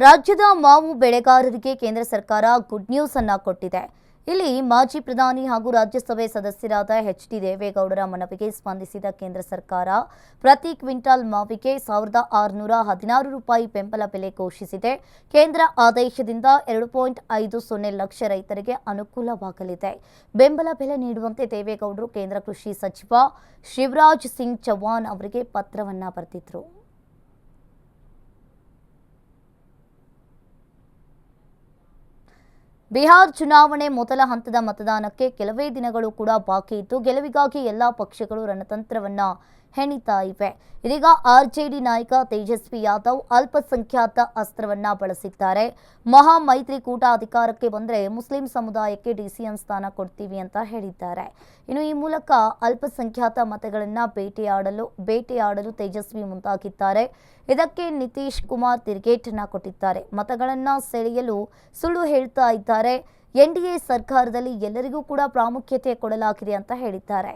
ರಾಜ್ಯದ ಮಾವು ಬೆಳೆಗಾರರಿಗೆ ಕೇಂದ್ರ ಸರ್ಕಾರ ಗುಡ್ ನ್ಯೂಸ್ ಅನ್ನ ಕೊಟ್ಟಿದೆ. ಇಲ್ಲಿ ಮಾಜಿ ಪ್ರಧಾನಿ ಹಾಗೂ ರಾಜ್ಯಸಭೆ ಸದಸ್ಯರಾದ ಎಚ್.ಡಿ. ದೇವೇಗೌಡರ ಮನವಿಗೆ ಸ್ಪಂದಿಸಿದ ಕೇಂದ್ರ ಸರ್ಕಾರ ಪ್ರತಿ ಕ್ವಿಂಟಾಲ್ ಮಾವಿಗೆ ₹1,616 ಬೆಂಬಲ ಬೆಲೆ ಘೋಷಿಸಿದೆ. ಕೇಂದ್ರ ಆದೇಶದಿಂದ 2.50 ಲಕ್ಷ ರೈತರಿಗೆ ಅನುಕೂಲವಾಗಲಿದೆ. ಬೆಂಬಲ ಬೆಲೆ ನೀಡುವಂತೆ ದೇವೇಗೌಡರು ಕೇಂದ್ರ ಕೃಷಿ ಸಚಿವ ಶಿವರಾಜ್ ಸಿಂಗ್ ಚೌಹಾಣ್ ಅವರಿಗೆ ಪತ್ರವನ್ನ ಬರೆದಿದ್ರು. ಬಿಹಾರ ಚುನಾವಣೆ ಮೊದಲ ಹಂತದ ಮತದಾನಕ್ಕೆ ಕೆಲವೇ ದಿನಗಳು ಕೂಡ ಬಾಕಿ ಇದ್ದು, ಗೆಲುವಿಗಾಗಿ ಎಲ್ಲಾ ಪಕ್ಷಗಳು ರಣತಂತ್ರವನ್ನ ಹೆಣಿತಾ ಇವೆ. ಇದೀಗ ಆರ್ಜೆಡಿ ನಾಯಕ ತೇಜಸ್ವಿ ಯಾದವ್ ಅಲ್ಪಸಂಖ್ಯಾತ ಅಸ್ತ್ರವನ್ನ ಬಳಸಿದ್ದಾರೆ. ಮಹಾ ಮೈತ್ರಿಕೂಟ ಅಧಿಕಾರಕ್ಕೆ ಬಂದರೆ ಮುಸ್ಲಿಂ ಸಮುದಾಯಕ್ಕೆ ಡಿಸಿಎಂ ಸ್ಥಾನ ಕೊಡ್ತೀವಿ ಅಂತ ಹೇಳಿದ್ದಾರೆ. ಇನ್ನು ಈ ಮೂಲಕ ಅಲ್ಪಸಂಖ್ಯಾತ ಮತಗಳನ್ನ ಬೇಟೆಯಾಡಲು ತೇಜಸ್ವಿ ಮುಂದಾಗಿದ್ದಾರೆ. ಇದಕ್ಕೆ ನಿತೀಶ್ ಕುಮಾರ್ ತಿರುಗೇಟನ್ನ ಕೊಟ್ಟಿದ್ದಾರೆ. ಮತಗಳನ್ನ ಸೆಳೆಯಲು ಸುಳ್ಳು ಹೇಳ್ತಾ ಇದ್ದಾರೆ. ಎನ್ಡಿಎ ಸರ್ಕಾರದಲ್ಲಿ ಎಲ್ಲರಿಗೂ ಕೂಡ ಪ್ರಾಮುಖ್ಯತೆ ಕೊಡಲಾಗಿದೆ ಅಂತ ಹೇಳಿದ್ದಾರೆ.